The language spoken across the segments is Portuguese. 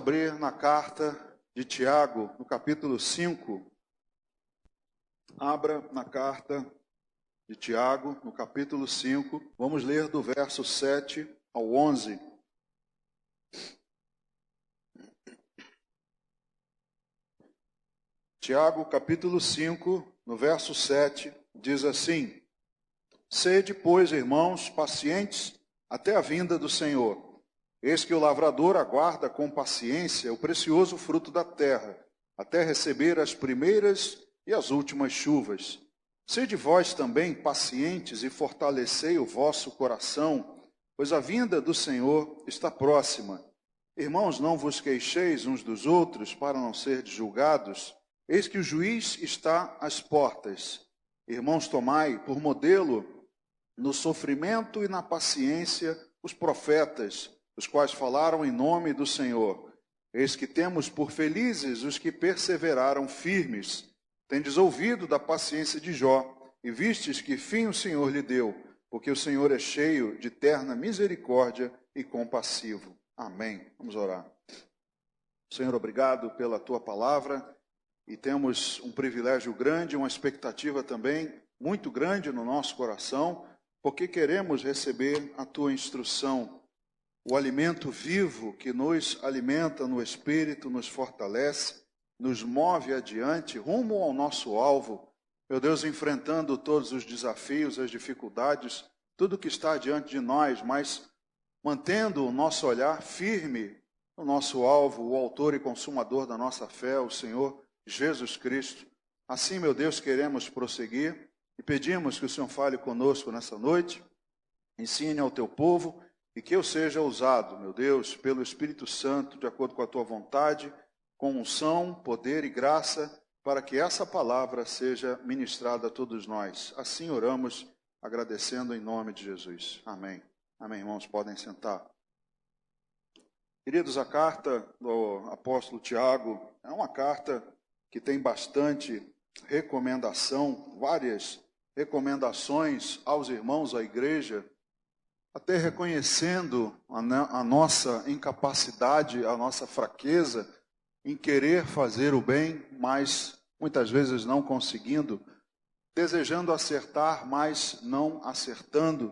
abrir na carta de Tiago, no capítulo 5. Abra na carta de Tiago, no capítulo 5. Vamos ler do verso 7 ao 11. Tiago, capítulo 5, no verso 7, diz assim: Sede, pois, irmãos, pacientes até a vinda do Senhor. Eis que o lavrador aguarda com paciência o precioso fruto da terra, até receber as primeiras e as últimas chuvas. Sede vós também pacientes e fortalecei o vosso coração, pois a vinda do Senhor está próxima. Irmãos, não vos queixeis uns dos outros, para não serdes julgados. Eis que o juiz está às portas. Irmãos, tomai por modelo no sofrimento e na paciência os profetas, os quais falaram em nome do Senhor. Eis que temos por felizes os que perseveraram firmes. Tendes ouvido da paciência de Jó, e vistes que fim o Senhor lhe deu, porque o Senhor é cheio de terna misericórdia e compassivo. Amém. Vamos orar. Senhor, obrigado pela tua palavra, e temos um privilégio grande, uma expectativa também muito grande no nosso coração, porque queremos receber a tua instrução. O alimento vivo que nos alimenta no Espírito, nos fortalece, nos move adiante, rumo ao nosso alvo. Meu Deus, enfrentando todos os desafios, as dificuldades, tudo que está diante de nós, mas mantendo o nosso olhar firme no nosso alvo, o autor e consumador da nossa fé, o Senhor Jesus Cristo. Assim, meu Deus, queremos prosseguir e pedimos que o Senhor fale conosco nessa noite, ensine ao teu povo, e que eu seja usado, meu Deus, pelo Espírito Santo, de acordo com a tua vontade, com unção, poder e graça, para que essa palavra seja ministrada a todos nós. Assim oramos, agradecendo em nome de Jesus. Amém. Amém, irmãos, podem sentar. Queridos, a carta do apóstolo Tiago é uma carta que tem bastante recomendação, várias recomendações aos irmãos, à igreja, até reconhecendo a nossa incapacidade, a nossa fraqueza em querer fazer o bem, mas muitas vezes não conseguindo, desejando acertar, mas não acertando.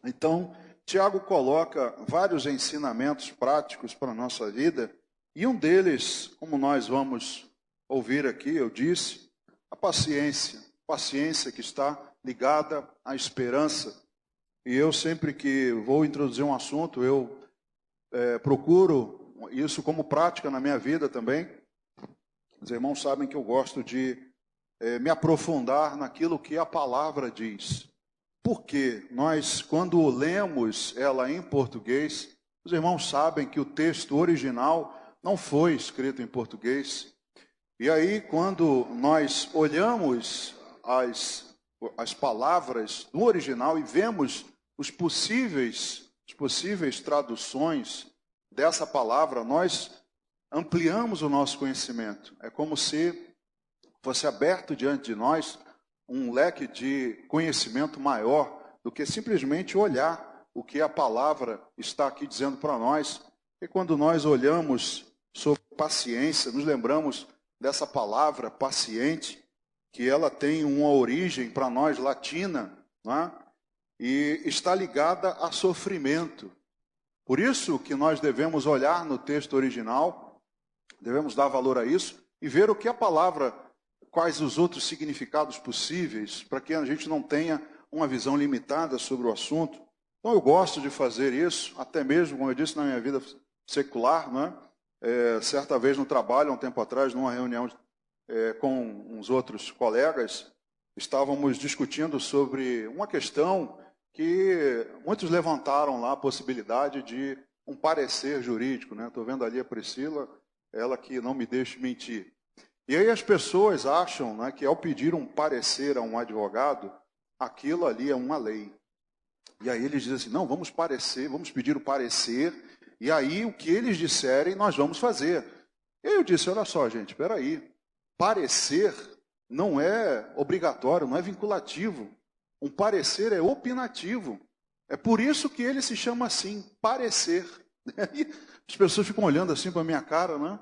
Então, Tiago coloca vários ensinamentos práticos para a nossa vida, e um deles, como nós vamos ouvir aqui, eu disse, a paciência que está ligada à esperança. E eu sempre que vou introduzir um assunto, eu procuro isso como prática na minha vida também. Os irmãos sabem que eu gosto de me aprofundar naquilo que a palavra diz. Porque nós, quando lemos ela em português, os irmãos sabem que o texto original não foi escrito em português. E aí, quando nós olhamos as palavras no original e vemos as possíveis traduções dessa palavra, nós ampliamos o nosso conhecimento. É como se fosse aberto diante de nós um leque de conhecimento maior do que simplesmente olhar o que a palavra está aqui dizendo para nós. E quando nós olhamos sobre paciência, nos lembramos dessa palavra paciente, que ela tem uma origem para nós latina, não é? E está ligada a sofrimento. Por isso que nós devemos olhar no texto original, devemos dar valor a isso e ver o que a palavra, quais os outros significados possíveis, para que a gente não tenha uma visão limitada sobre o assunto. Então eu gosto de fazer isso, até mesmo, como eu disse, na minha vida secular, não é? Certa vez no trabalho, há um tempo atrás, numa reunião com uns outros colegas, estávamos discutindo sobre uma questão que muitos levantaram lá a possibilidade de um parecer jurídico, né? Estou vendo ali a Priscila, ela que não me deixa mentir. E aí as pessoas acham, né, que ao pedir um parecer a um advogado, aquilo ali é uma lei. E aí eles dizem assim, não, vamos pedir o parecer, e aí o que eles disserem nós vamos fazer. E eu disse, olha só gente, espera aí, parecer não é obrigatório, não é vinculativo. Um parecer é opinativo. É por isso que ele se chama assim, parecer. E as pessoas ficam olhando assim para a minha cara, né?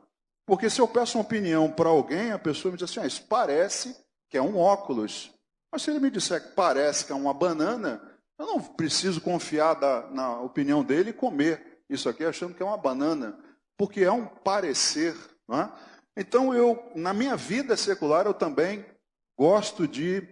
Porque se eu peço uma opinião para alguém, a pessoa me diz assim, isso parece que é um óculos. Mas se ele me disser que parece que é uma banana, eu não preciso confiar na opinião dele e comer isso aqui achando que é uma banana, porque é um parecer, não é? Então, na minha vida secular, eu também gosto de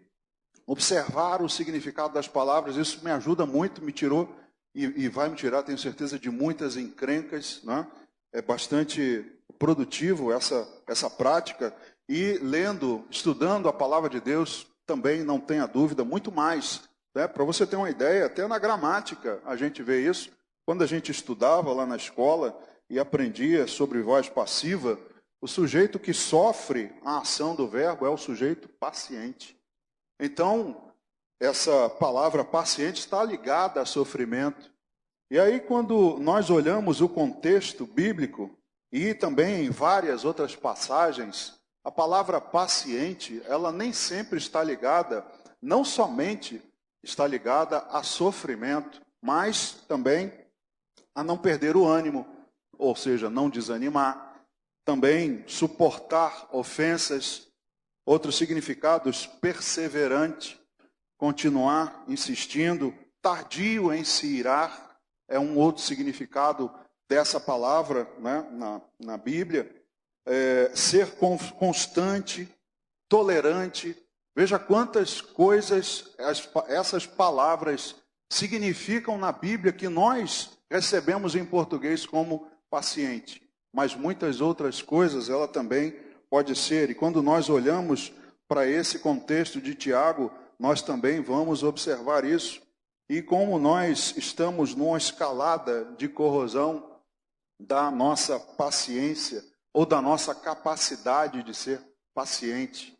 observar o significado das palavras. Isso me ajuda muito, me tirou e vai me tirar, tenho certeza, de muitas encrencas, né? É bastante produtivo essa prática. E lendo, estudando a palavra de Deus, também não tenha dúvida, muito mais. Né? Para você ter uma ideia, até na gramática a gente vê isso. Quando a gente estudava lá na escola e aprendia sobre voz passiva, o sujeito que sofre a ação do verbo é o sujeito paciente. Então, essa palavra paciente está ligada a sofrimento. E aí, quando nós olhamos o contexto bíblico, e também em várias outras passagens, a palavra paciente, ela nem sempre está ligada, não somente está ligada a sofrimento, mas também a não perder o ânimo, ou seja, não desanimar, também suportar ofensas. Outros significados, perseverante, continuar insistindo, tardio em se irar, é um outro significado dessa palavra, né, na Bíblia. Ser constante, tolerante. Veja quantas coisas essas palavras significam na Bíblia que nós recebemos em português como paciente. Mas muitas outras coisas ela também pode ser. E quando nós olhamos para esse contexto de Tiago, nós também vamos observar isso. E como nós estamos numa escalada de corrosão da nossa paciência ou da nossa capacidade de ser paciente.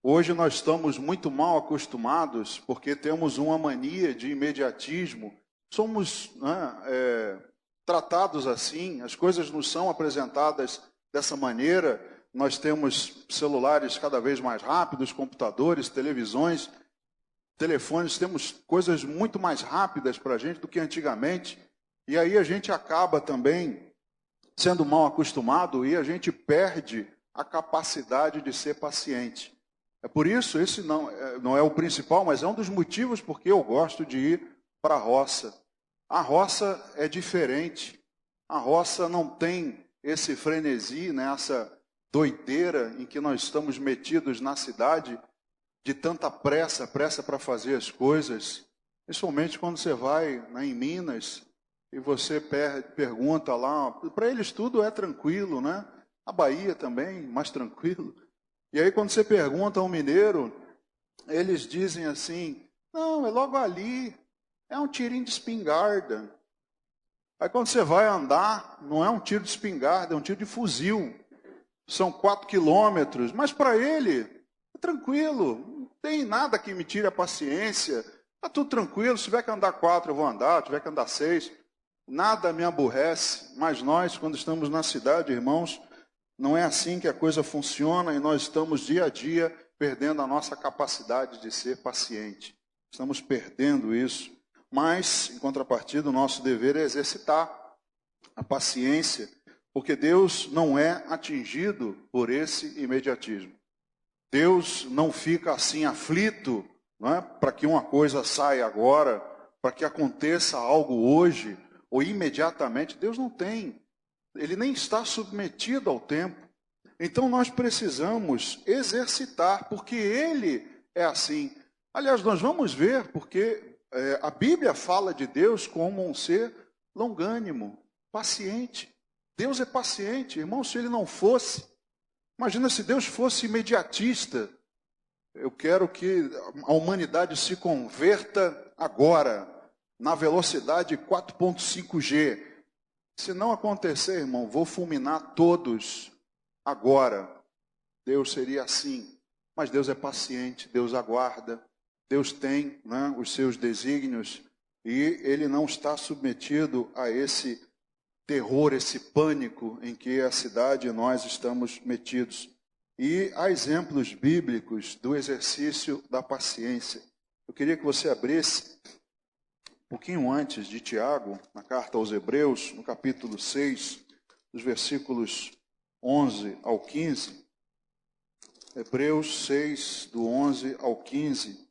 Hoje nós estamos muito mal acostumados porque temos uma mania de imediatismo. Somos tratados assim, as coisas nos são apresentadas dessa maneira. Nós temos celulares cada vez mais rápidos, computadores, televisões, telefones, temos coisas muito mais rápidas para a gente do que antigamente. E aí a gente acaba também sendo mal acostumado e a gente perde a capacidade de ser paciente. É por isso, esse não é o principal, mas é um dos motivos porque eu gosto de ir para a roça. A roça é diferente. A roça não tem esse frenesi, né, essa doideira em que nós estamos metidos na cidade, de tanta pressa para fazer as coisas. Principalmente quando você vai, né, em Minas e você pergunta lá, para eles tudo é tranquilo, né? A Bahia também, mais tranquilo. E aí quando você pergunta a um mineiro, eles dizem assim, não, é logo ali, é um tirinho de espingarda. Aí quando você vai andar, não é um tiro de espingarda, é um tiro de fuzil. São 4 quilômetros, mas para ele, é tranquilo, não tem nada que me tire a paciência, está tudo tranquilo, se tiver que andar 4 eu vou andar, se tiver que andar 6, nada me aborrece. Mas nós, quando estamos na cidade, irmãos, não é assim que a coisa funciona e nós estamos dia a dia perdendo a nossa capacidade de ser paciente. Estamos perdendo isso. Mas, em contrapartida, o nosso dever é exercitar a paciência, porque Deus não é atingido por esse imediatismo. Deus não fica assim aflito, não é? Para que uma coisa saia agora, para que aconteça algo hoje ou imediatamente. Deus não tem. Ele nem está submetido ao tempo. Então nós precisamos exercitar, porque Ele é assim. Aliás, nós vamos ver, porque a Bíblia fala de Deus como um ser longânimo, paciente. Deus é paciente, irmão, se Ele não fosse. Imagina se Deus fosse imediatista. Eu quero que a humanidade se converta agora, na velocidade 4.5G. Se não acontecer, irmão, vou fulminar todos agora. Deus seria assim. Mas Deus é paciente, Deus aguarda. Deus tem, né, os seus desígnios e Ele não está submetido a esse terror, esse pânico em que a cidade e nós estamos metidos. E há exemplos bíblicos do exercício da paciência. Eu queria que você abrisse pouquinho antes de Tiago, na carta aos Hebreus, no capítulo 6, dos versículos 11 ao 15. Hebreus 6, do 11 ao 15.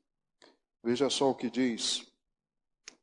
Veja só o que diz.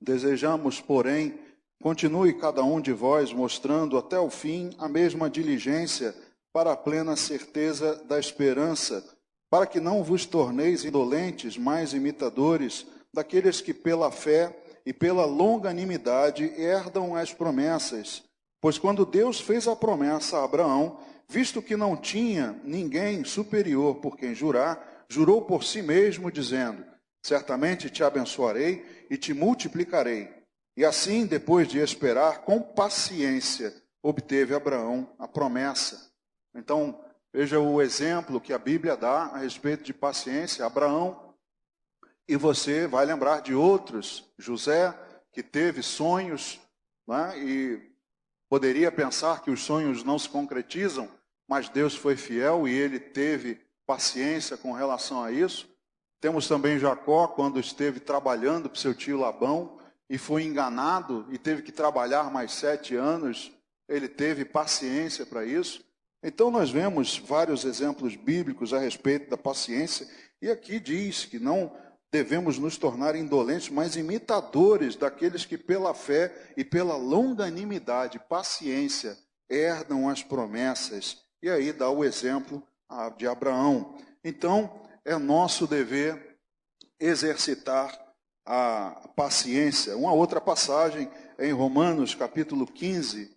Desejamos, porém, continue cada um de vós mostrando até o fim a mesma diligência para a plena certeza da esperança, para que não vos torneis indolentes, mas imitadores daqueles que pela fé e pela longanimidade herdam as promessas. Pois quando Deus fez a promessa a Abraão, visto que não tinha ninguém superior por quem jurar, jurou por si mesmo, dizendo: certamente te abençoarei e te multiplicarei. E assim, depois de esperar, com paciência, obteve Abraão a promessa. Então, veja o exemplo que a Bíblia dá a respeito de paciência. Abraão, e você vai lembrar de outros. José, que teve sonhos, né, e poderia pensar que os sonhos não se concretizam, mas Deus foi fiel e ele teve paciência com relação a isso. Temos também Jacó, quando esteve trabalhando para o seu tio Labão e foi enganado e teve que trabalhar mais 7 anos, ele teve paciência para isso. Então nós vemos vários exemplos bíblicos a respeito da paciência, e aqui diz que não devemos nos tornar indolentes, mas imitadores daqueles que pela fé e pela longanimidade, paciência, herdam as promessas. E aí dá o exemplo de Abraão. Então, é nosso dever exercitar a paciência. Uma outra passagem é em Romanos, capítulo 15,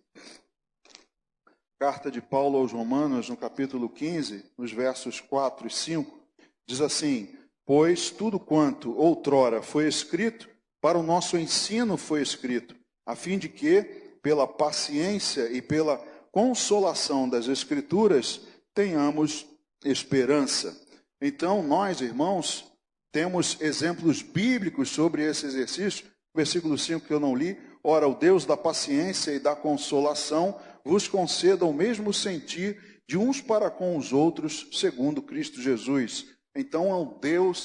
carta de Paulo aos Romanos, no capítulo 15, nos versos 4 e 5, diz assim: pois tudo quanto outrora foi escrito, para o nosso ensino foi escrito, a fim de que, pela paciência e pela consolação das Escrituras, tenhamos esperança. Então, nós, irmãos, temos exemplos bíblicos sobre esse exercício. Versículo 5 que eu não li: ora, o Deus da paciência e da consolação vos conceda o mesmo sentir de uns para com os outros, segundo Cristo Jesus. Então,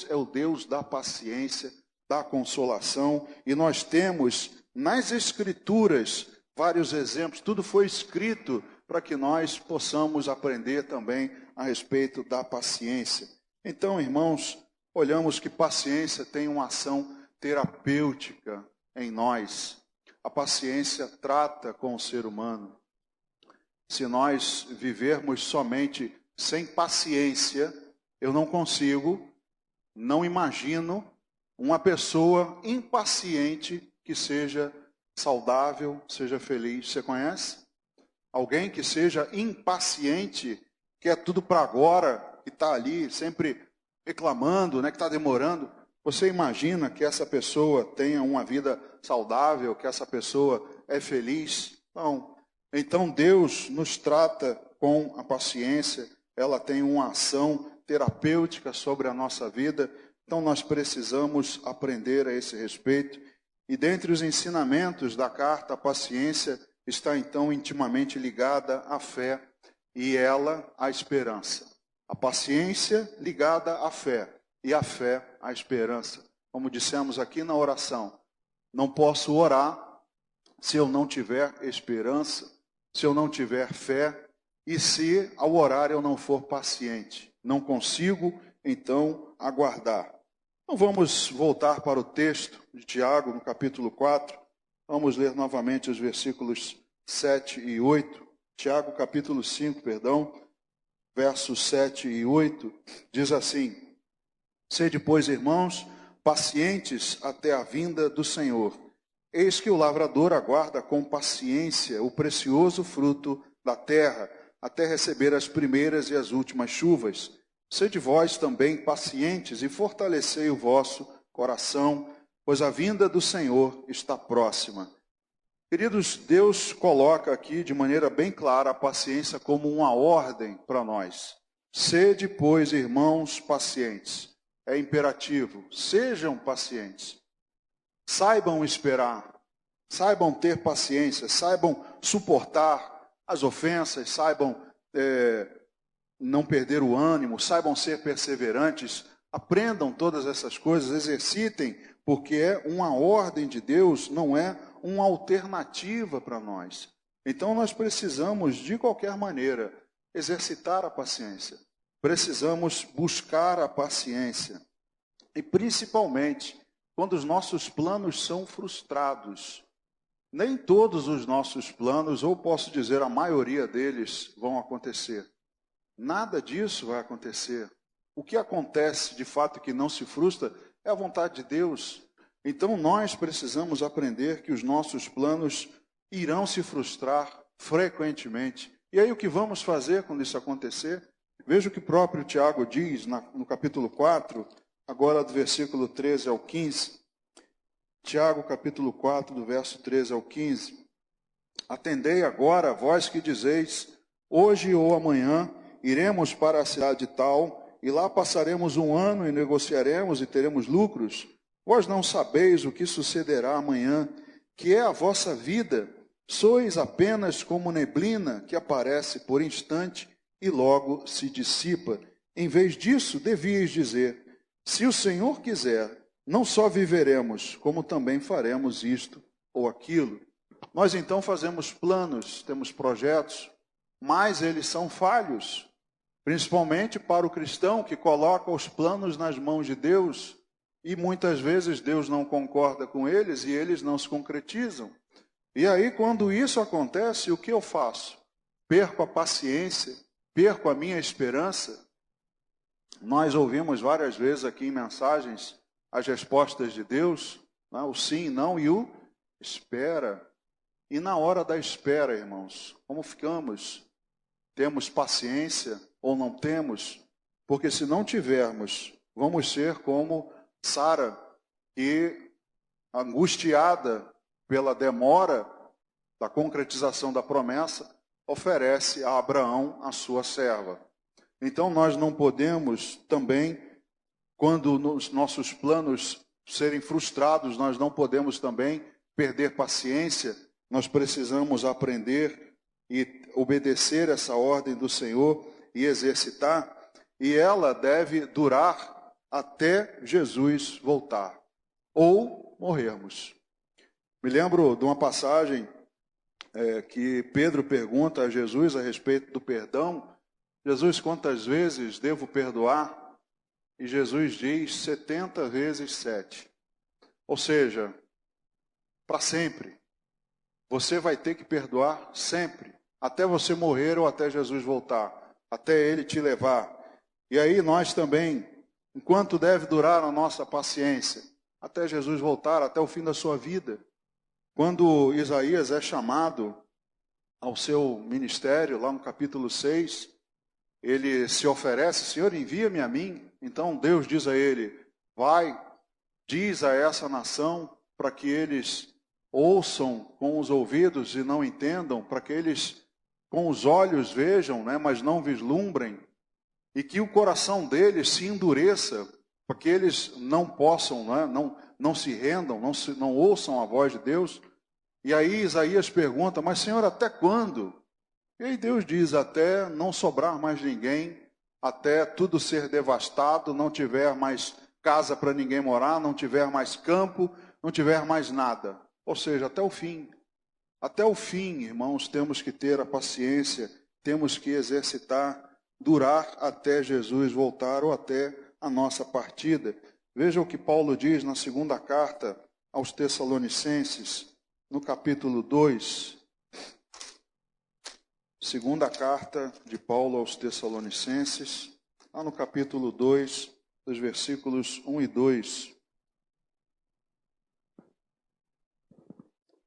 é o Deus da paciência, da consolação, e nós temos nas Escrituras vários exemplos. Tudo foi escrito para que nós possamos aprender também a respeito da paciência. Então, irmãos, olhamos que paciência tem uma ação terapêutica em nós. A paciência trata com o ser humano. Se nós vivermos somente sem paciência, eu não imagino uma pessoa impaciente que seja saudável, seja feliz. Você conhece? Alguém que seja impaciente, que é tudo para agora, que está ali sempre reclamando, né, que está demorando. Você imagina que essa pessoa tenha uma vida saudável, que essa pessoa é feliz? Não. Então Deus nos trata com a paciência, ela tem uma ação terapêutica sobre a nossa vida, então nós precisamos aprender a esse respeito. E dentre os ensinamentos da carta, a paciência está então intimamente ligada à fé e ela à esperança. A paciência ligada à fé e a fé à esperança. Como dissemos aqui na oração, não posso orar se eu não tiver esperança, se eu não tiver fé e se ao orar eu não for paciente. Não consigo, então, aguardar. Então vamos voltar para o texto de Tiago, no capítulo 4. Vamos ler novamente os versículos 7 e 8. Tiago, capítulo 5, versos 7 e 8, diz assim: sede, pois, irmãos, pacientes até a vinda do Senhor. Eis que o lavrador aguarda com paciência o precioso fruto da terra, até receber as primeiras e as últimas chuvas. Sede vós também pacientes e fortalecei o vosso coração, pois a vinda do Senhor está próxima. Queridos, Deus coloca aqui de maneira bem clara a paciência como uma ordem para nós. Sede, pois, irmãos, pacientes. É imperativo, sejam pacientes. Saibam esperar, saibam ter paciência, saibam suportar as ofensas, saibam não perder o ânimo, saibam ser perseverantes. Aprendam todas essas coisas, exercitem porque é uma ordem de Deus, não é uma alternativa para nós. Então nós precisamos, de qualquer maneira, exercitar a paciência. Precisamos buscar a paciência. E principalmente, quando os nossos planos são frustrados. Nem todos os nossos planos, ou posso dizer a maioria deles, vão acontecer. Nada disso vai acontecer. O que acontece de fato que não se frustra é a vontade de Deus. Então nós precisamos aprender que os nossos planos irão se frustrar frequentemente. E aí o que vamos fazer quando isso acontecer? Veja o que o próprio Tiago diz no capítulo 4, agora do versículo 13 ao 15. Tiago capítulo 4, do verso 13 ao 15. Atendei agora, vós que dizeis, hoje ou amanhã iremos para a cidade tal, e lá passaremos um ano e negociaremos e teremos lucros. Vós não sabeis o que sucederá amanhã, que é a vossa vida. Sois apenas como neblina que aparece por instante e logo se dissipa. Em vez disso, devíeis dizer, se o Senhor quiser, não só viveremos, como também faremos isto ou aquilo. Nós então fazemos planos, temos projetos, mas eles são falhos. Principalmente para o cristão que coloca os planos nas mãos de Deus e muitas vezes Deus não concorda com eles e eles não se concretizam. E aí, quando isso acontece, o que eu faço? Perco a paciência, perco a minha esperança. Nós ouvimos várias vezes aqui em mensagens as respostas de Deus, né? O sim, não e o espera. E na hora da espera, irmãos, como ficamos? Temos paciência ou não temos? Porque se não tivermos, vamos ser como Sara, que, angustiada pela demora da concretização da promessa, oferece a Abraão a sua serva. Então nós não podemos também, quando os nossos planos serem frustrados, nós não podemos também perder paciência. Nós precisamos aprender e obedecer essa ordem do Senhor e exercitar, e ela deve durar até Jesus voltar, ou morrermos. Me lembro de uma passagem que Pedro pergunta a Jesus a respeito do perdão. Jesus, quantas vezes devo perdoar? E Jesus diz 70 vezes 7. Ou seja, para sempre. Você vai ter que perdoar sempre, até você morrer ou até Jesus voltar, até Ele te levar. E aí nós também, enquanto deve durar a nossa paciência, até Jesus voltar, até o fim da sua vida. Quando Isaías é chamado ao seu ministério, lá no capítulo 6, ele se oferece, Senhor, envia-me a mim. Então Deus diz a ele, vai, diz a essa nação, para que eles ouçam com os ouvidos e não entendam, para que eles com os olhos vejam, né, mas não vislumbrem, e que o coração deles se endureça, para que eles não possam, né, não se rendam, não ouçam a voz de Deus. E aí Isaías pergunta, mas Senhor, até quando? E aí Deus diz, até não sobrar mais ninguém, até tudo ser devastado, não tiver mais casa para ninguém morar, não tiver mais campo, não tiver mais nada. Ou seja, até o fim. Até o fim, irmãos, temos que ter a paciência, temos que exercitar, durar até Jesus voltar ou até a nossa partida. Veja o que Paulo diz na segunda carta aos Tessalonicenses, no capítulo 2. Segunda carta de Paulo aos Tessalonicenses, lá no capítulo 2, dos versículos 1 e 2.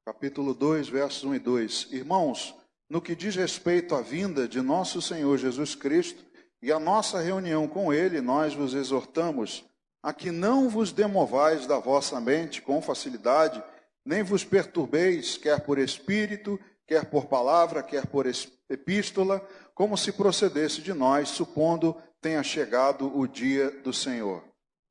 Capítulo 2, versos 1 e 2. Irmãos, no que diz respeito à vinda de nosso Senhor Jesus Cristo e à nossa reunião com Ele, nós vos exortamos a que não vos demovais da vossa mente com facilidade, nem vos perturbeis, quer por espírito, quer por palavra, quer por epístola, como se procedesse de nós, supondo tenha chegado o dia do Senhor.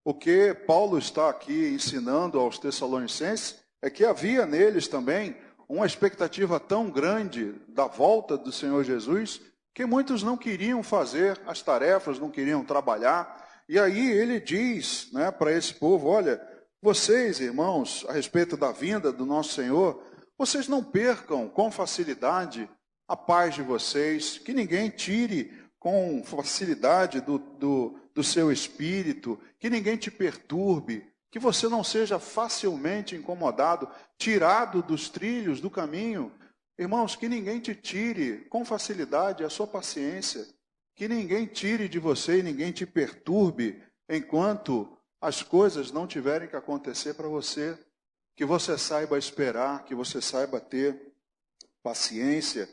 O que Paulo está aqui ensinando aos Tessalonicenses é que havia neles também uma expectativa tão grande da volta do Senhor Jesus, que muitos não queriam fazer as tarefas, não queriam trabalhar. E aí ele diz, né, para esse povo, olha, vocês, irmãos, a respeito da vinda do nosso Senhor, vocês não percam com facilidade a paz de vocês, que ninguém tire com facilidade do seu espírito, que ninguém te perturbe, que você não seja facilmente incomodado, tirado dos trilhos do caminho. Irmãos, que ninguém te tire com facilidade a sua paciência, que ninguém tire de você e ninguém te perturbe enquanto as coisas não tiverem que acontecer para você, que você saiba esperar, que você saiba ter paciência,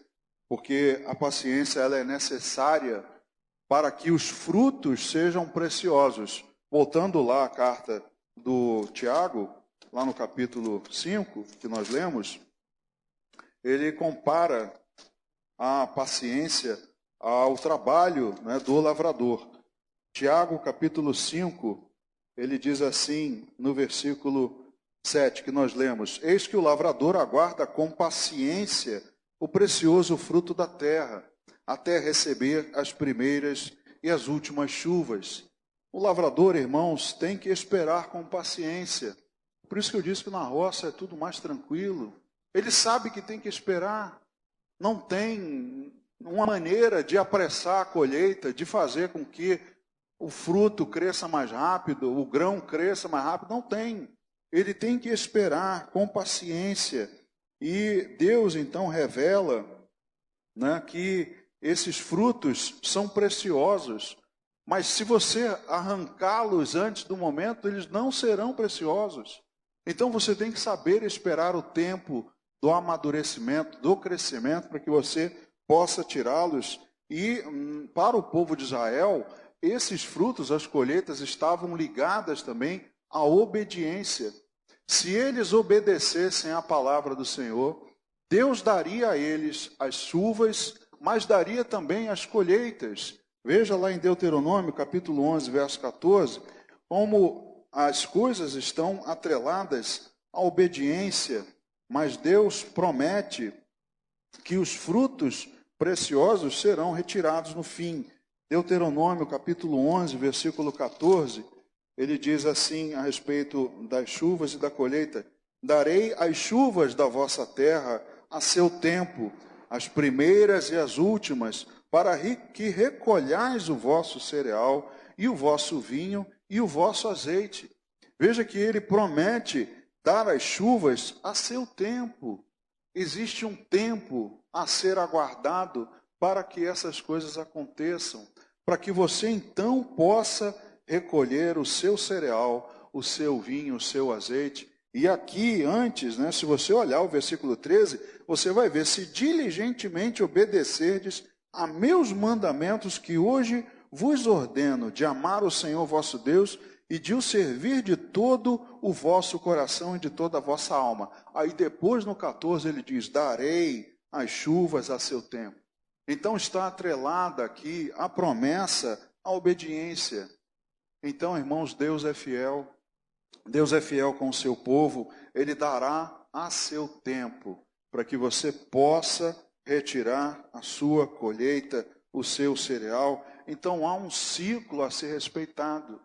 porque a paciência ela é necessária para que os frutos sejam preciosos. Voltando lá à carta do Tiago, lá no capítulo 5, que nós lemos, ele compara a paciência ao trabalho, né, do lavrador. Tiago, capítulo 5, ele diz assim, no versículo 7, que nós lemos: eis que o lavrador aguarda com paciência o precioso fruto da terra, até receber as primeiras e as últimas chuvas. O lavrador, irmãos, tem que esperar com paciência. Por isso que eu disse que na roça é tudo mais tranquilo. Ele sabe que tem que esperar. Não tem uma maneira de apressar a colheita, de fazer com que o fruto cresça mais rápido, o grão cresça mais rápido. Não tem. Ele tem que esperar com paciência. E Deus, então, revela, né, que esses frutos são preciosos. Mas se você arrancá-los antes do momento, eles não serão preciosos. Então você tem que saber esperar o tempo do amadurecimento, do crescimento, para que você possa tirá-los. E para o povo de Israel, esses frutos, as colheitas, estavam ligadas também à obediência. Se eles obedecessem à palavra do Senhor, Deus daria a eles as chuvas, mas daria também as colheitas. Veja lá em Deuteronômio, capítulo 11, verso 14, como as coisas estão atreladas à obediência, mas Deus promete que os frutos preciosos serão retirados no fim. Deuteronômio, capítulo 11, versículo 14, ele diz assim a respeito das chuvas e da colheita: darei as chuvas da vossa terra a seu tempo, as primeiras e as últimas, para que recolhais o vosso cereal, e o vosso vinho, e o vosso azeite. Veja que ele promete dar as chuvas a seu tempo. Existe um tempo a ser aguardado para que essas coisas aconteçam, para que você então possa recolher o seu cereal, o seu vinho, o seu azeite. E aqui, antes, né, se você olhar o versículo 13, você vai ver: se diligentemente obedecerdes a meus mandamentos que hoje vos ordeno, de amar o Senhor vosso Deus e de o servir de todo o vosso coração e de toda a vossa alma. Aí depois no 14 ele diz: darei as chuvas a seu tempo. Então está atrelada aqui a promessa, a obediência. Então, irmãos, Deus é fiel com o seu povo, ele dará a seu tempo, para que você possa retirar a sua colheita, o seu cereal. Então há um ciclo a ser respeitado.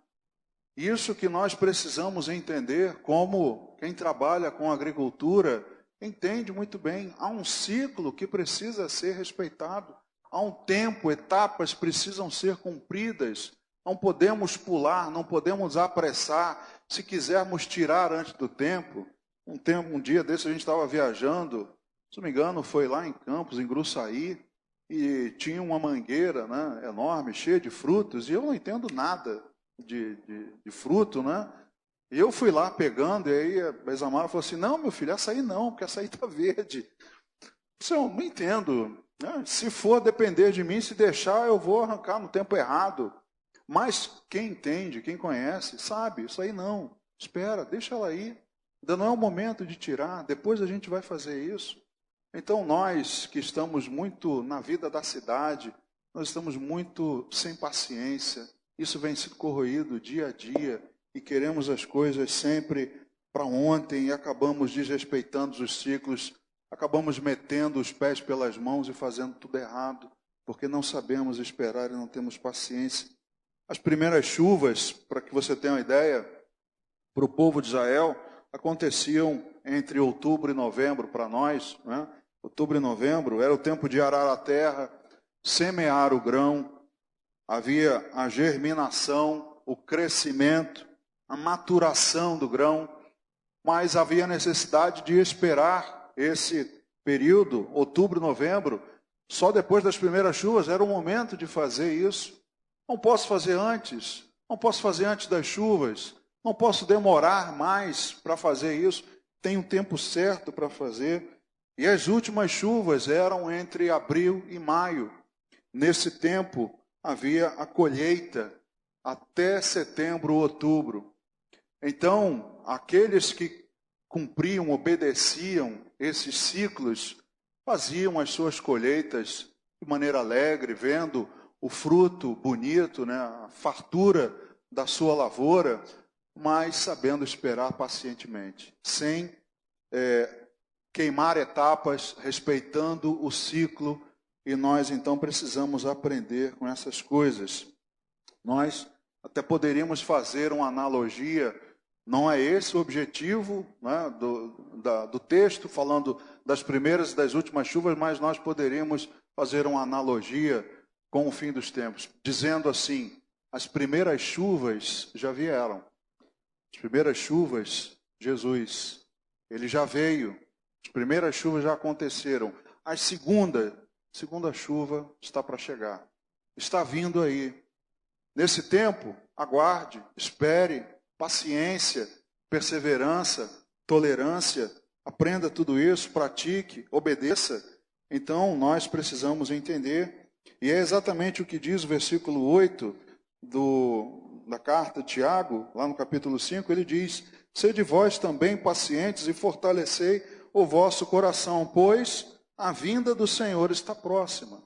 Isso que nós precisamos entender, como quem trabalha com agricultura entende muito bem. Há um ciclo que precisa ser respeitado. Há um tempo, etapas precisam ser cumpridas. Não podemos pular, não podemos apressar. Se quisermos tirar antes do tempo, um dia desse a gente estava viajando, se não me engano, foi lá em Campos, em Gruçaí, e tinha uma mangueira, né, enorme, cheia de frutos, e eu não entendo nada de fruto, né? E eu fui lá pegando, e aí a Isamara falou assim: não, meu filho, essa aí não, porque essa aí está verde. Eu não entendo, né? Se for depender de mim, se deixar, eu vou arrancar no tempo errado. Mas quem entende, quem conhece, sabe, isso aí não. Espera, deixa ela aí. Ainda não é o momento de tirar, depois a gente vai fazer isso. Então nós que estamos muito na vida da cidade, nós estamos muito sem paciência. Isso vem sendo corroído dia a dia e queremos as coisas sempre para ontem e acabamos desrespeitando os ciclos, acabamos metendo os pés pelas mãos e fazendo tudo errado, porque não sabemos esperar e não temos paciência. As primeiras chuvas, para que você tenha uma ideia, para o povo de Israel aconteciam entre outubro e novembro para nós, né? Outubro e novembro era o tempo de arar a terra, semear o grão, havia a germinação, o crescimento, a maturação do grão, mas havia necessidade de esperar esse período, outubro, novembro, só depois das primeiras chuvas era o momento de fazer isso. Não posso fazer antes, não posso fazer antes das chuvas, não posso demorar mais para fazer isso, tem um tempo certo para fazer. E as últimas chuvas eram entre abril e maio. Nesse tempo havia a colheita até setembro, outubro. Então, aqueles que cumpriam, obedeciam esses ciclos, faziam as suas colheitas de maneira alegre, vendo o fruto bonito, né, a fartura da sua lavoura, mas sabendo esperar pacientemente, sem queimar etapas, respeitando o ciclo, e nós então precisamos aprender com essas coisas. Nós até poderíamos fazer uma analogia, não é esse o objetivo, né, do texto, falando das primeiras e das últimas chuvas, mas nós poderíamos fazer uma analogia com o fim dos tempos, dizendo assim, as primeiras chuvas já vieram, as primeiras chuvas, Jesus, ele já veio, as primeiras chuvas já aconteceram, a segunda chuva está para chegar, está vindo aí. Nesse tempo, aguarde, espere, paciência, perseverança, tolerância, aprenda tudo isso, pratique, obedeça. Então, nós precisamos entender, e é exatamente o que diz o versículo 8 da carta de Tiago, lá no capítulo 5, ele diz, sede vós também pacientes e fortalecei o vosso coração, pois a vinda do Senhor está próxima.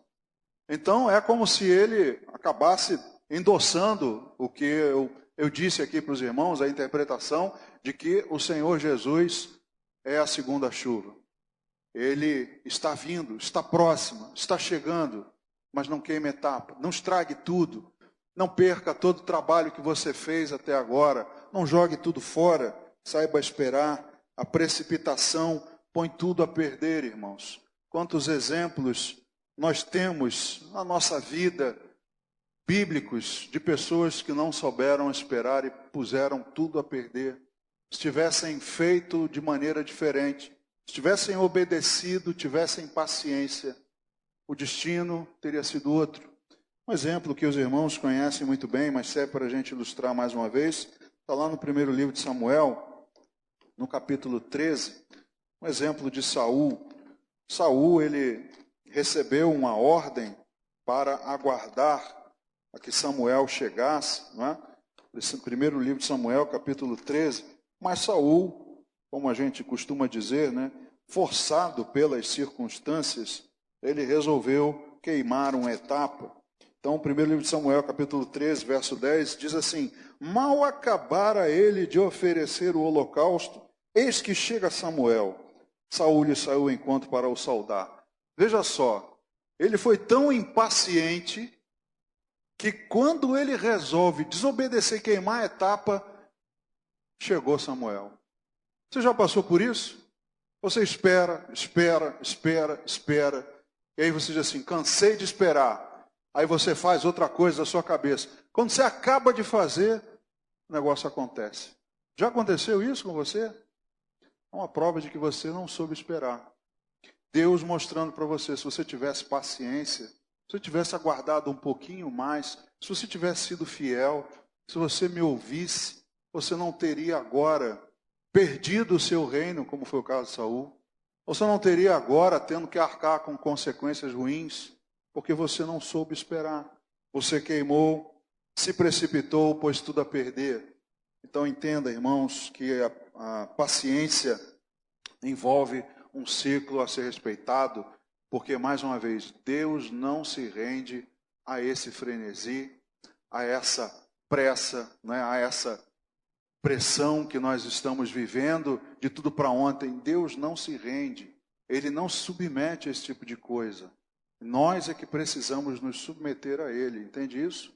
Então, é como se ele acabasse endossando o que eu disse aqui para os irmãos, a interpretação de que o Senhor Jesus é a segunda chuva. Ele está vindo, está próximo, está chegando, mas não queime etapa, não estrague tudo, não perca todo o trabalho que você fez até agora, não jogue tudo fora, saiba esperar. A precipitação põe tudo a perder, irmãos. Quantos exemplos nós temos na nossa vida, bíblicos, de pessoas que não souberam esperar e puseram tudo a perder. Se tivessem feito de maneira diferente, se tivessem obedecido, tivessem paciência, o destino teria sido outro. Um exemplo que os irmãos conhecem muito bem, mas serve para a gente ilustrar mais uma vez, está lá no primeiro livro de Samuel, no capítulo 13, um exemplo de Saul. Saul, ele recebeu uma ordem para aguardar a que Samuel chegasse, não é? Esse primeiro livro de Samuel, capítulo 13, mas Saul, como a gente costuma dizer, né, forçado pelas circunstâncias, ele resolveu queimar uma etapa. Então, o primeiro livro de Samuel, capítulo 13, verso 10, diz assim, mal acabara ele de oferecer o holocausto, eis que chega Samuel. Saul lhe saiu ao encontro para o saudar. Veja só, ele foi tão impaciente que quando ele resolve desobedecer e queimar a etapa, chegou Samuel. Você já passou por isso? Você espera, e aí você diz assim, cansei de esperar. Aí você faz outra coisa da sua cabeça. Quando você acaba de fazer, o negócio acontece. Já aconteceu isso com você? É uma prova de que você não soube esperar. Deus mostrando para você, se você tivesse paciência, se você tivesse aguardado um pouquinho mais, se você tivesse sido fiel, se você me ouvisse, você não teria agora perdido o seu reino, como foi o caso de Saul. Você não teria agora tendo que arcar com consequências ruins, porque você não soube esperar. Você queimou, se precipitou, pôs tudo a perder. Então entenda, irmãos, que a paciência envolve um ciclo a ser respeitado, porque, mais uma vez, Deus não se rende a esse frenesi, a essa pressa, né, a essa pressão que nós estamos vivendo, de tudo para ontem. Deus não se rende, Ele não se submete a esse tipo de coisa. Nós é que precisamos nos submeter a Ele, entende isso?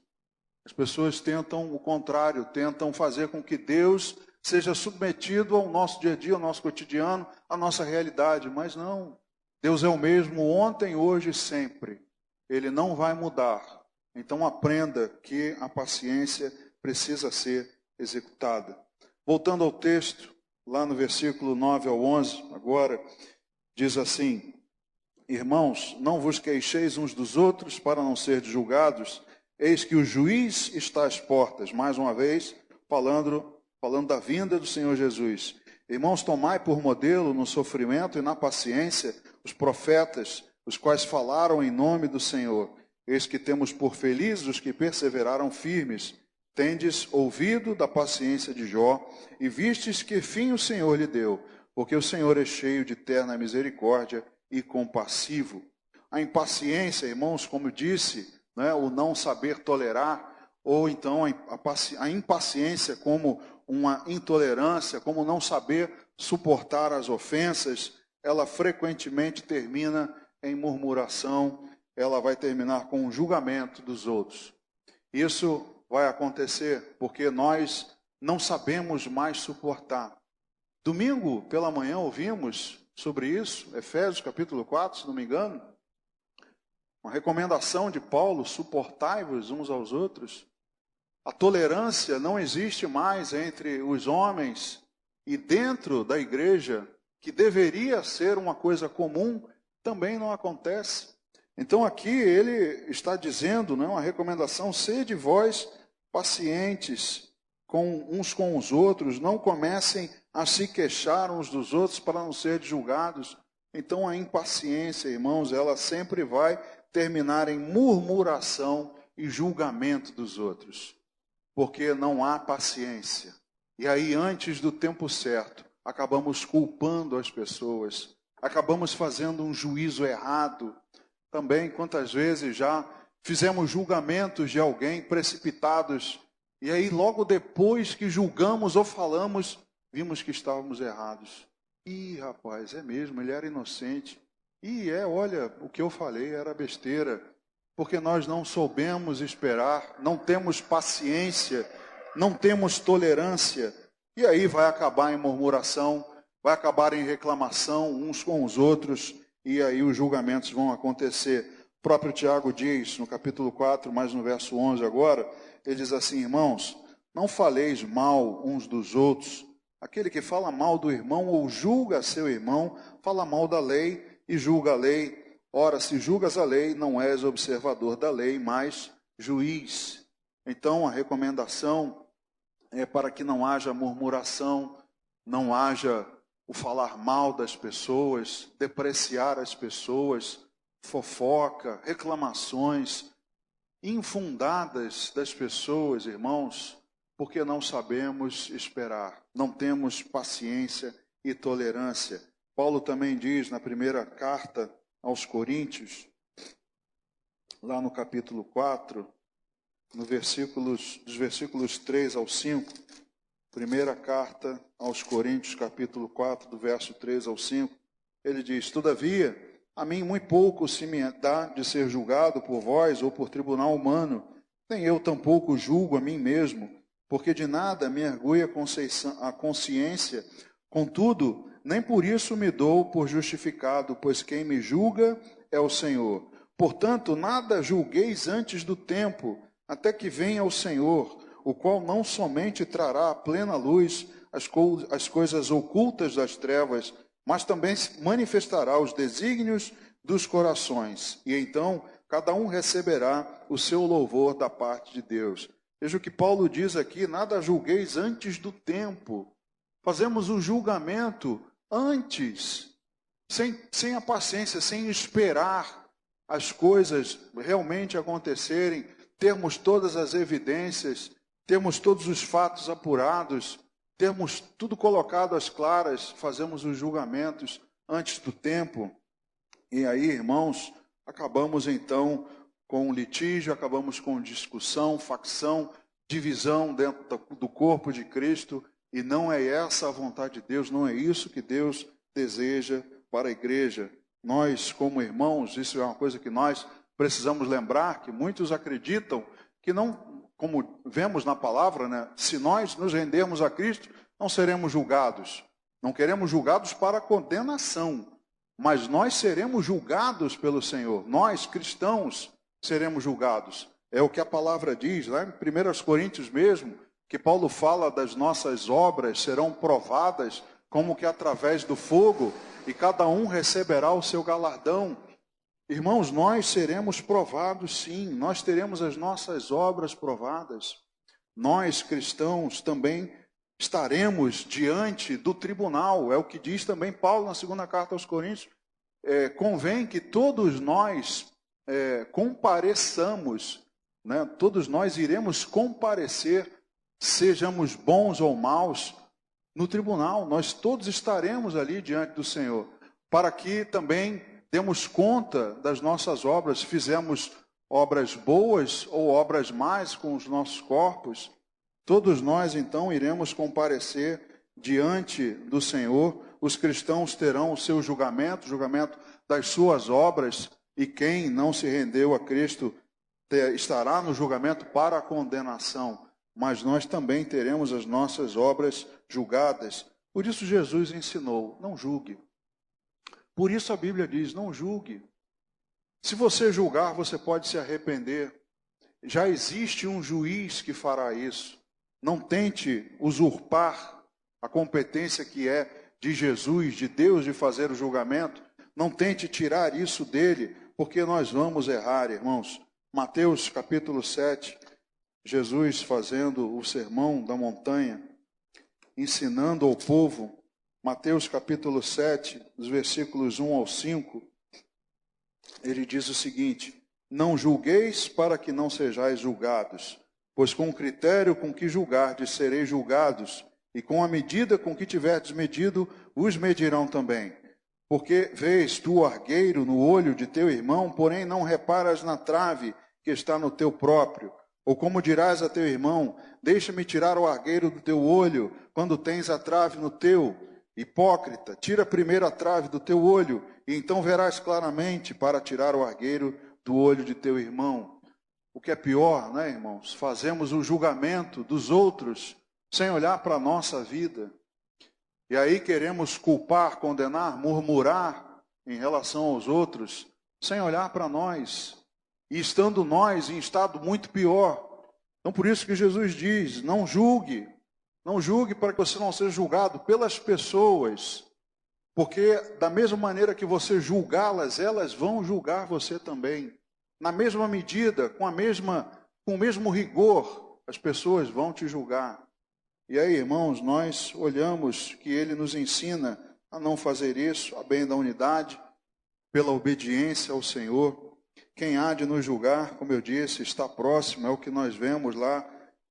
As pessoas tentam o contrário, tentam fazer com que Deus seja submetido ao nosso dia a dia, ao nosso cotidiano, à nossa realidade. Mas não, Deus é o mesmo ontem, hoje e sempre. Ele não vai mudar. Então aprenda que a paciência precisa ser executada. Voltando ao texto, lá no versículo 9 ao 11, agora, diz assim: irmãos, não vos queixeis uns dos outros para não serdes julgados. Eis que o juiz está às portas. Mais uma vez, falando da vinda do Senhor Jesus. Irmãos, tomai por modelo no sofrimento e na paciência os profetas, os quais falaram em nome do Senhor. Eis que temos por felizes os que perseveraram firmes. Tendes ouvido da paciência de Jó, e vistes que fim o Senhor lhe deu, porque o Senhor é cheio de terna misericórdia e compassivo. A impaciência, irmãos, como disse, né, o não saber tolerar, ou então a impaciência como uma intolerância, como não saber suportar as ofensas, ela frequentemente termina em murmuração, ela vai terminar com o julgamento dos outros. Isso vai acontecer porque nós não sabemos mais suportar. Domingo pela manhã ouvimos sobre isso, Efésios capítulo 4, se não me engano, uma recomendação de Paulo: suportai-vos uns aos outros. A tolerância não existe mais entre os homens, e dentro da igreja, que deveria ser uma coisa comum, também não acontece. Então aqui ele está dizendo, né, uma recomendação: sede vós pacientes uns com os outros, não comecem a se queixar uns dos outros para não serem julgados. Então a impaciência, irmãos, ela sempre vai terminar em murmuração e julgamento dos outros, porque não há paciência. E aí, antes do tempo certo, acabamos culpando as pessoas, acabamos fazendo um juízo errado. Também, quantas vezes já fizemos julgamentos de alguém precipitados, e aí logo depois que julgamos ou falamos, vimos que estávamos errados. Ih, rapaz, é mesmo, ele era inocente. Olha, o que eu falei era besteira, porque nós não soubemos esperar, não temos paciência, não temos tolerância, e aí vai acabar em murmuração, vai acabar em reclamação uns com os outros, e aí os julgamentos vão acontecer. O próprio Tiago diz, no capítulo 4, mais no verso 11 agora, ele diz assim: irmãos, não faleis mal uns dos outros. Aquele que fala mal do irmão ou julga seu irmão, fala mal da lei e julga a lei. Ora, se julgas a lei, não és observador da lei, mas juiz. Então, a recomendação é para que não haja murmuração, não haja o falar mal das pessoas, depreciar as pessoas, fofoca, reclamações infundadas das pessoas, irmãos, porque não sabemos esperar, não temos paciência e tolerância. Paulo também diz na primeira carta aos Coríntios, lá no capítulo 4, dos versículos 3 ao 5, primeira carta aos Coríntios, capítulo 4, do verso 3 ao 5, ele diz: todavia, a mim muito pouco se me dá de ser julgado por vós ou por tribunal humano, nem eu tampouco julgo a mim mesmo, porque de nada me argui a consciência, contudo, nem por isso me dou por justificado, pois quem me julga é o Senhor. Portanto, nada julgueis antes do tempo, até que venha o Senhor, o qual não somente trará à plena luz as coisas ocultas das trevas, mas também manifestará os desígnios dos corações. E então, cada um receberá o seu louvor da parte de Deus. Veja o que Paulo diz aqui: nada julgueis antes do tempo. Fazemos o julgamento antes, sem a paciência, sem esperar as coisas realmente acontecerem, termos todas as evidências, termos todos os fatos apurados, termos tudo colocado às claras, fazemos os julgamentos antes do tempo. E aí, irmãos, acabamos então com litígio, acabamos com discussão, facção, divisão dentro do corpo de Cristo, e não é essa a vontade de Deus, não é isso que Deus deseja para a igreja. Nós, como irmãos, isso é uma coisa que nós precisamos lembrar, que muitos acreditam que não, como vemos na palavra, né, se nós nos rendermos a Cristo, não seremos julgados. Não queremos julgados para condenação, mas nós seremos julgados pelo Senhor. Nós, cristãos, seremos julgados. É o que a palavra diz, lá em 1 Coríntios mesmo, que Paulo fala das nossas obras serão provadas como que através do fogo, e cada um receberá o seu galardão. Irmãos, nós seremos provados sim, nós teremos as nossas obras provadas. Nós, cristãos, também estaremos diante do tribunal, é o que diz também Paulo na segunda carta aos Coríntios. Convém que todos nós compareçamos, né? Todos nós iremos comparecer, sejamos bons ou maus, no tribunal. Nós todos estaremos ali diante do Senhor, para que também demos conta das nossas obras, fizemos obras boas ou obras más com os nossos corpos. Todos nós, então, iremos comparecer diante do Senhor. Os cristãos terão o seu julgamento, o julgamento das suas obras, e quem não se rendeu a Cristo estará no julgamento para a condenação. Mas nós também teremos as nossas obras julgadas. Por isso Jesus ensinou, não julgue. Por isso a Bíblia diz, não julgue. Se você julgar, você pode se arrepender. Já existe um juiz que fará isso. Não tente usurpar a competência que é de Jesus, de Deus, de fazer o julgamento. Não tente tirar isso dele, porque nós vamos errar, irmãos. Mateus capítulo 7, Jesus fazendo o sermão da montanha, ensinando ao povo. Mateus capítulo 7, dos versículos 1 ao 5, ele diz o seguinte: não julgueis para que não sejais julgados, pois com o critério com que julgardes sereis julgados, e com a medida com que tiverdes medido, os medirão também. Porque vês tu o argueiro no olho de teu irmão, porém não reparas na trave que está no teu próprio. Ou como dirás a teu irmão, deixa-me tirar o argueiro do teu olho, quando tens a trave no teu. Hipócrita, tira primeiro a trave do teu olho, e então verás claramente para tirar o argueiro do olho de teu irmão. O que é pior, né, irmãos? Fazemos o julgamento dos outros sem olhar para a nossa vida. E aí queremos culpar, condenar, murmurar em relação aos outros, sem olhar para nós. E estando nós em estado muito pior. Então por isso que Jesus diz, não julgue. Não julgue para que você não seja julgado pelas pessoas. Porque da mesma maneira que você julgá-las, elas vão julgar você também. Na mesma medida, com o mesmo rigor, as pessoas vão te julgar. E aí, irmãos, nós olhamos que ele nos ensina a não fazer isso, a bem da unidade, pela obediência ao Senhor. Quem há de nos julgar, como eu disse, está próximo, é o que nós vemos lá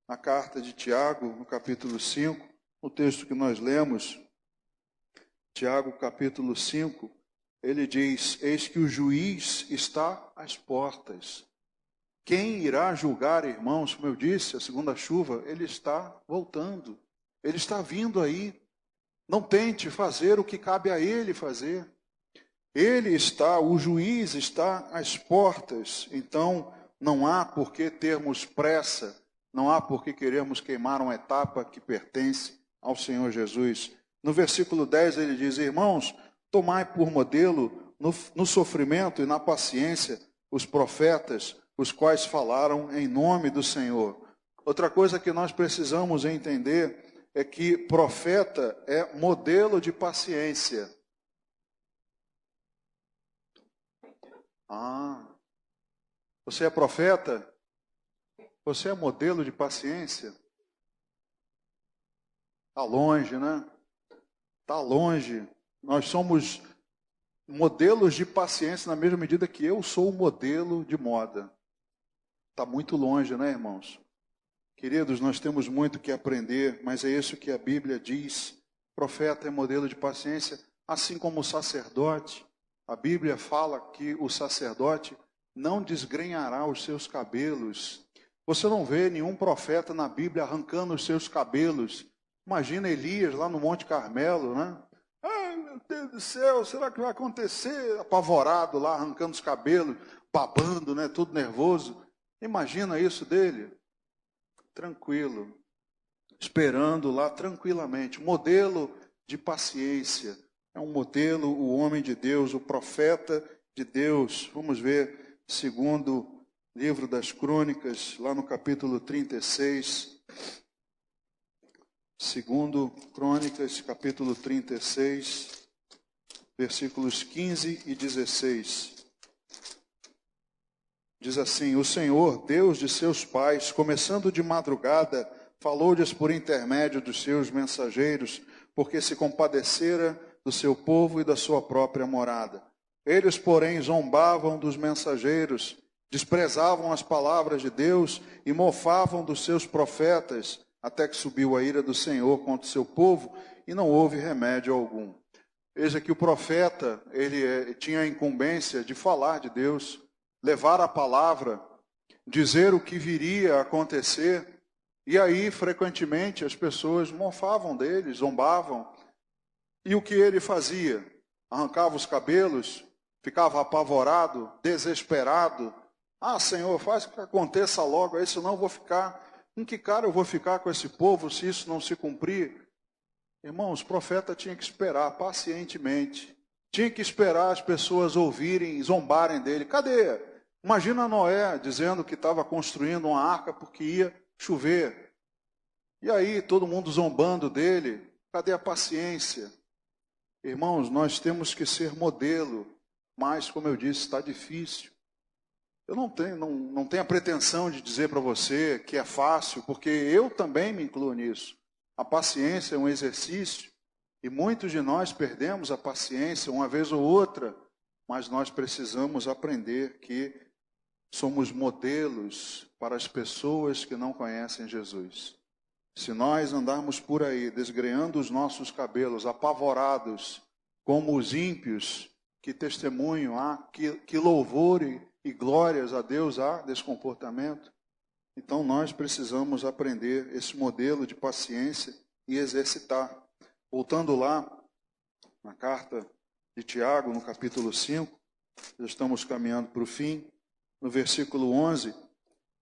na carta de Tiago, no capítulo 5, o texto que nós lemos, Tiago, capítulo 5, ele diz, eis que o juiz está às portas. Quem irá julgar, irmãos, como eu disse, a segunda chuva, ele está voltando. Ele está vindo aí. Não tente fazer o que cabe a ele fazer. Ele está, o juiz está às portas. Então, não há por que termos pressa, não há por que queremos queimar uma etapa que pertence ao Senhor Jesus. No versículo 10 ele diz, irmãos, tomai por modelo no sofrimento e na paciência os profetas, os quais falaram em nome do Senhor. Outra coisa que nós precisamos entender é que profeta é modelo de paciência. Você é profeta? Você é modelo de paciência? Está longe, né? Está longe. Nós somos modelos de paciência na mesma medida que eu sou o modelo de moda. Está muito longe, né, irmãos? Queridos, nós temos muito que aprender, mas é isso que a Bíblia diz. Profeta é modelo de paciência, assim como o sacerdote. A Bíblia fala que o sacerdote não desgrenhará os seus cabelos. Você não vê nenhum profeta na Bíblia arrancando os seus cabelos. Imagina Elias lá no Monte Carmelo, né? Ai, meu Deus do céu, será que vai acontecer? Apavorado lá, arrancando os cabelos, babando, né? Tudo nervoso. Imagina isso dele. Tranquilo. esperando lá tranquilamente. Modelo de paciência. É um modelo, o homem de Deus, o profeta de Deus. Vamos ver, segundo livro das Crônicas, lá no capítulo 36. Segundo Crônicas, capítulo 36, versículos 15 e 16. Diz assim: o Senhor, Deus de seus pais, começando de madrugada, falou-lhes por intermédio dos seus mensageiros, porque se compadecera do seu povo e da sua própria morada. Eles, porém, zombavam dos mensageiros, desprezavam as palavras de Deus e mofavam dos seus profetas, até que subiu a ira do Senhor contra o seu povo e não houve remédio algum. Veja que o profeta, ele tinha a incumbência de falar de Deus, levar a palavra, dizer o que viria a acontecer, e aí, frequentemente, as pessoas mofavam dele, zombavam. E o que ele fazia? Arrancava os cabelos, ficava apavorado, desesperado. Ah, Senhor, faz que aconteça logo, aí senão eu vou ficar... Em que cara eu vou ficar com esse povo se isso não se cumprir? Irmãos, o profeta tinha que esperar pacientemente. Tinha que esperar as pessoas ouvirem, zombarem dele. Cadê? Imagina Noé dizendo que estava construindo uma arca porque ia chover. E aí todo mundo zombando dele. Cadê a paciência? Irmãos, nós temos que ser modelo. Mas, como eu disse, está difícil. Eu não tenho a pretensão de dizer para você que é fácil, porque eu também me incluo nisso. A paciência é um exercício, e muitos de nós perdemos a paciência uma vez ou outra, mas nós precisamos aprender que somos modelos para as pessoas que não conhecem Jesus. Se nós andarmos por aí desgrenhando os nossos cabelos, apavorados, como os ímpios, que testemunham, que louvor e glórias a Deus há desse comportamento. Então nós precisamos aprender esse modelo de paciência e exercitar. Voltando lá na carta de Tiago, no capítulo 5, já estamos caminhando para o fim, no versículo 11,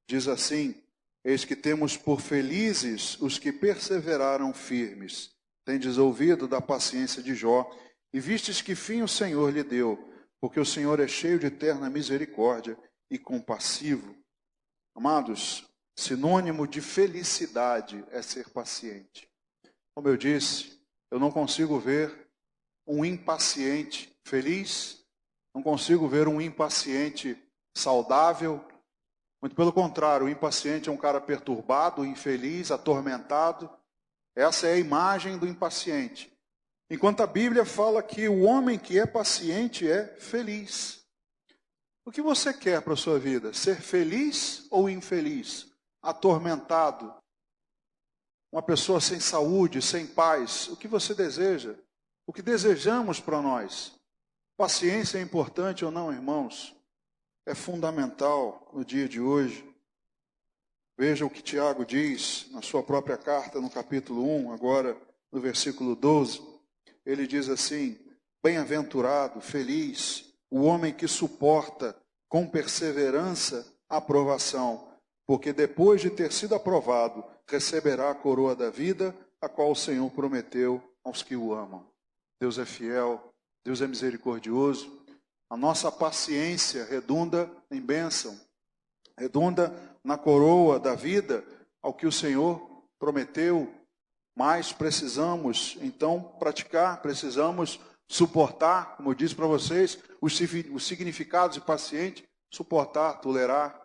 diz assim: eis que temos por felizes os que perseveraram firmes. Tendes ouvido da paciência de Jó, e vistes que fim o Senhor lhe deu, porque o Senhor é cheio de eterna misericórdia e compassivo. Amados, sinônimo de felicidade é ser paciente. Como eu disse, eu não consigo ver um impaciente feliz, não consigo ver um impaciente saudável. Muito pelo contrário, o impaciente é um cara perturbado, infeliz, atormentado. Essa é a imagem do impaciente. Enquanto a Bíblia fala que o homem que é paciente é feliz. O que você quer para a sua vida? Ser feliz ou infeliz? Atormentado? Uma pessoa sem saúde, sem paz? O que você deseja? O que desejamos para nós? Paciência é importante ou não, irmãos? É fundamental no dia de hoje. Veja o que Tiago diz na sua própria carta, no capítulo 1, agora no versículo 12. Ele diz assim: bem-aventurado, feliz, o homem que suporta com perseverança a aprovação, porque depois de ter sido aprovado, receberá a coroa da vida, a qual o Senhor prometeu aos que o amam. Deus é fiel, Deus é misericordioso. A nossa paciência redunda em bênção, redunda na coroa da vida, ao que o Senhor prometeu. Mas precisamos, então, praticar, precisamos suportar, como eu disse para vocês, os significados de paciente, suportar, tolerar,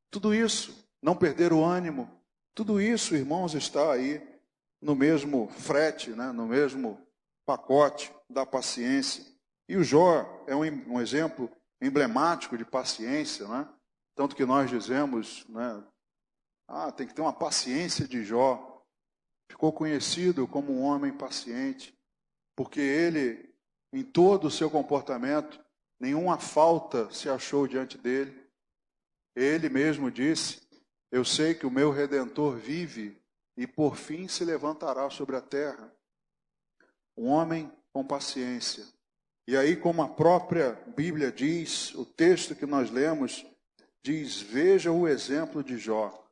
tudo isso, não perder o ânimo, tudo isso, irmãos, está aí no mesmo frete, né, no mesmo pacote da paciência. E o Jó é um exemplo emblemático de paciência, né? Tanto que nós dizemos, né, tem que ter uma paciência de Jó. Ficou conhecido como um homem paciente, porque ele, em todo o seu comportamento, nenhuma falta se achou diante dele. Ele mesmo disse: eu sei que o meu Redentor vive e por fim se levantará sobre a terra. Um homem com paciência. E aí, como a própria Bíblia diz, o texto que nós lemos diz: veja o exemplo de Jó.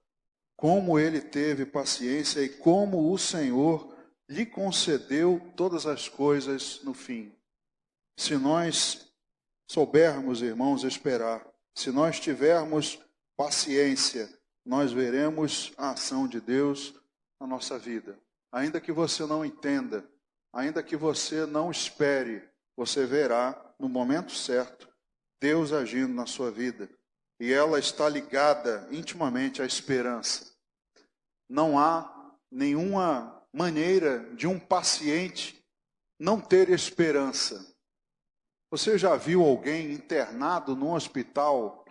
como ele teve paciência e como o Senhor lhe concedeu todas as coisas no fim. Se nós soubermos, irmãos, esperar, se nós tivermos paciência, nós veremos a ação de Deus na nossa vida. Ainda que você não entenda, ainda que você não espere, você verá no momento certo Deus agindo na sua vida. E ela está ligada intimamente à esperança. Não há nenhuma maneira de um paciente não ter esperança. Você já viu alguém internado num hospital?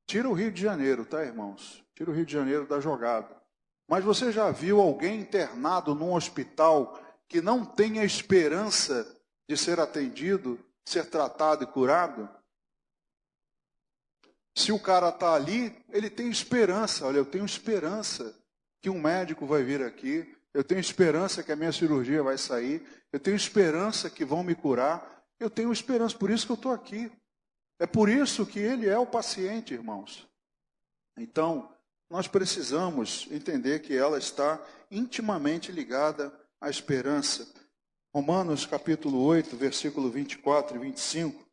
Tira o Rio de Janeiro, tá, irmãos? Tira o Rio de Janeiro da jogada. Mas você já viu alguém internado num hospital que não tenha esperança de ser atendido, ser tratado e curado? Se o cara está ali, ele tem esperança. Olha, eu tenho esperança que um médico vai vir aqui. Eu tenho esperança que a minha cirurgia vai sair. Eu tenho esperança que vão me curar. Eu tenho esperança, por isso que eu estou aqui. É por isso que ele é o paciente, irmãos. Então, nós precisamos entender que ela está intimamente ligada à esperança. Romanos capítulo 8, versículo 24 e 25,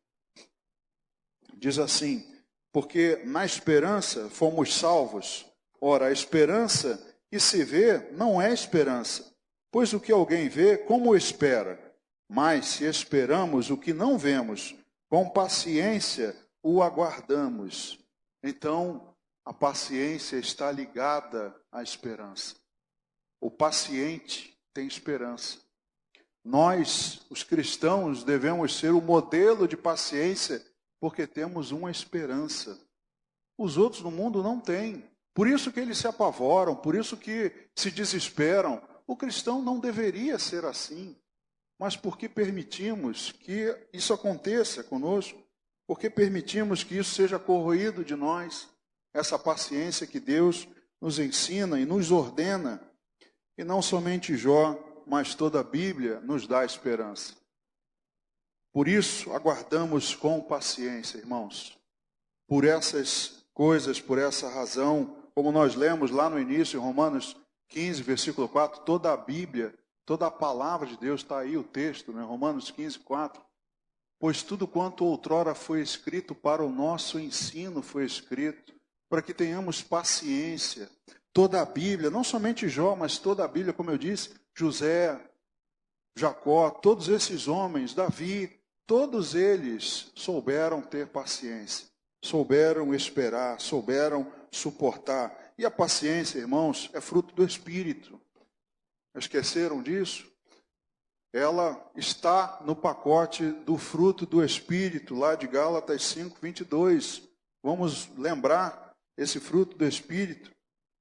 diz assim: porque na esperança fomos salvos. Ora, a esperança que se vê não é esperança, pois o que alguém vê, como espera? Mas se esperamos o que não vemos, com paciência o aguardamos. Então, a paciência está ligada à esperança. O paciente tem esperança. Nós, os cristãos, devemos ser o modelo de paciência, porque temos uma esperança. Os outros no mundo não têm. Por isso que eles se apavoram, por isso que se desesperam. O cristão não deveria ser assim. Mas por que permitimos que isso aconteça conosco? Por que permitimos que isso seja corroído de nós? Essa paciência que Deus nos ensina e nos ordena. E não somente Jó, mas toda a Bíblia nos dá esperança. Por isso, aguardamos com paciência, irmãos. Por essas coisas, por essa razão, como nós lemos lá no início, em Romanos 15, versículo 4, toda a Bíblia, toda a palavra de Deus, está aí o texto, né? Romanos 15, 4. Pois tudo quanto outrora foi escrito para o nosso ensino foi escrito, para que tenhamos paciência. Toda a Bíblia, não somente Jó, mas toda a Bíblia, como eu disse, José, Jacó, todos esses homens, Davi, todos eles souberam ter paciência, souberam esperar, souberam suportar. E a paciência, irmãos, é fruto do Espírito. Esqueceram disso? Ela está no pacote do fruto do Espírito, lá de Gálatas 5, 22. Vamos lembrar esse fruto do Espírito.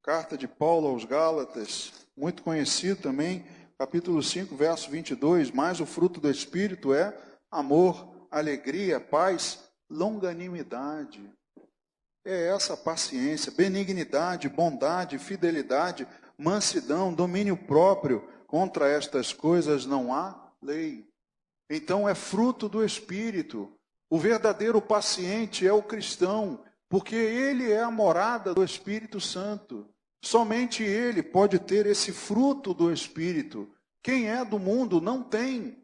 Carta de Paulo aos Gálatas, muito conhecido também, capítulo 5, verso 22. Mas o fruto do Espírito é amor, alegria, paz, longanimidade. É essa paciência, benignidade, bondade, fidelidade, mansidão, domínio próprio. Contra estas coisas não há lei. Então é fruto do Espírito. O verdadeiro paciente é o cristão, porque ele é a morada do Espírito Santo. Somente ele pode ter esse fruto do Espírito. Quem é do mundo não tem.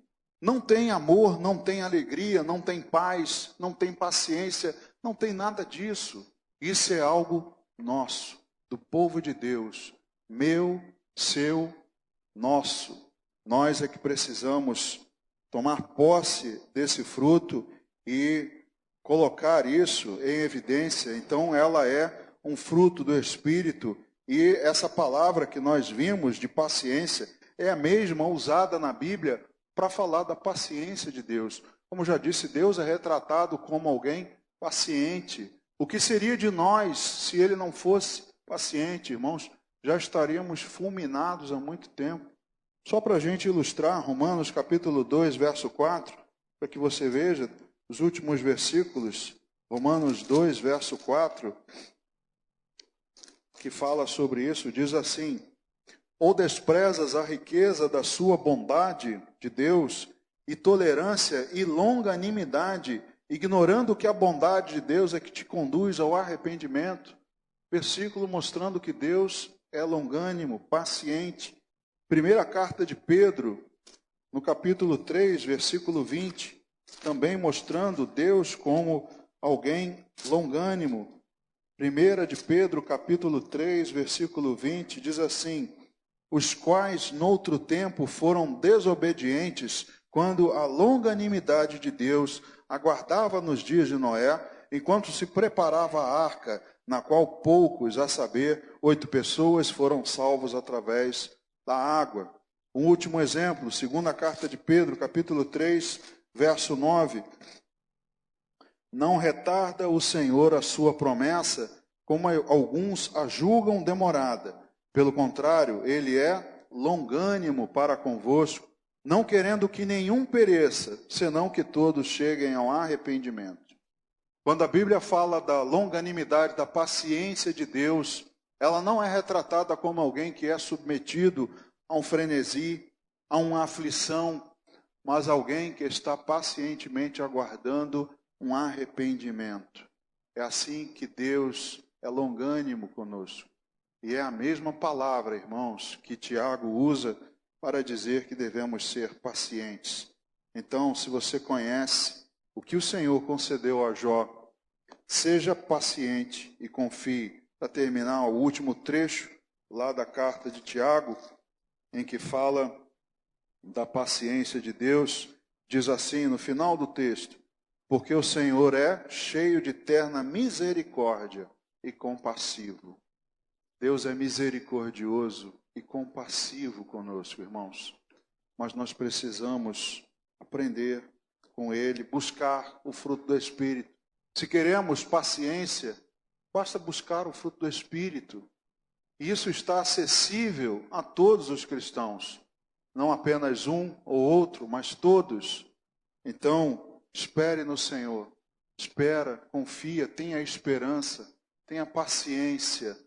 Não tem amor, não tem alegria, não tem paz, não tem paciência, não tem nada disso. Isso é algo nosso, do povo de Deus. Meu, seu, nosso. Nós é que precisamos tomar posse desse fruto e colocar isso em evidência. Então ela é um fruto do Espírito, e essa palavra que nós vimos de paciência é a mesma usada na Bíblia para falar da paciência de Deus. Como já disse, Deus é retratado como alguém paciente. O que seria de nós se ele não fosse paciente, irmãos? Já estaríamos fulminados há muito tempo. Só para a gente ilustrar, Romanos capítulo 2, verso 4, para que você veja os últimos versículos, Romanos 2, verso 4, que fala sobre isso, diz assim: ou desprezas a riqueza da sua bondade, de Deus, e tolerância e longanimidade, ignorando que a bondade de Deus é que te conduz ao arrependimento. Versículo mostrando que Deus é longânimo, paciente. Primeira carta de Pedro, no capítulo 3, versículo 20, também mostrando Deus como alguém longânimo. Primeira de Pedro, capítulo 3, versículo 20, diz assim: os quais noutro tempo foram desobedientes, quando a longanimidade de Deus aguardava nos dias de Noé, enquanto se preparava a arca, na qual poucos, a saber, 8 pessoas, foram salvos através da água. Um último exemplo, segunda carta de Pedro, capítulo 3, verso 9. Não retarda o Senhor a sua promessa, como alguns a julgam demorada. Pelo contrário, ele é longânimo para convosco, não querendo que nenhum pereça, senão que todos cheguem ao arrependimento. Quando a Bíblia fala da longanimidade, da paciência de Deus, ela não é retratada como alguém que é submetido a um frenesi, a uma aflição, mas alguém que está pacientemente aguardando um arrependimento. É assim que Deus é longânimo conosco. E é a mesma palavra, irmãos, que Tiago usa para dizer que devemos ser pacientes. Então, se você conhece o que o Senhor concedeu a Jó, seja paciente e confie. Para terminar, o último trecho lá da carta de Tiago, em que fala da paciência de Deus, diz assim no final do texto: porque o Senhor é cheio de terna misericórdia e compassivo. Deus é misericordioso e compassivo conosco, irmãos. Mas nós precisamos aprender com Ele, buscar o fruto do Espírito. Se queremos paciência, basta buscar o fruto do Espírito. E isso está acessível a todos os cristãos. Não apenas um ou outro, mas todos. Então, espere no Senhor. Espera, confia, tenha esperança, tenha paciência.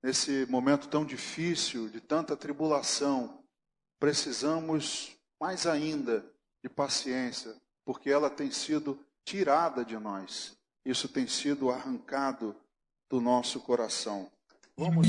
Nesse momento tão difícil, de tanta tribulação, precisamos mais ainda de paciência, porque ela tem sido tirada de nós. Isso tem sido arrancado do nosso coração. Vamos.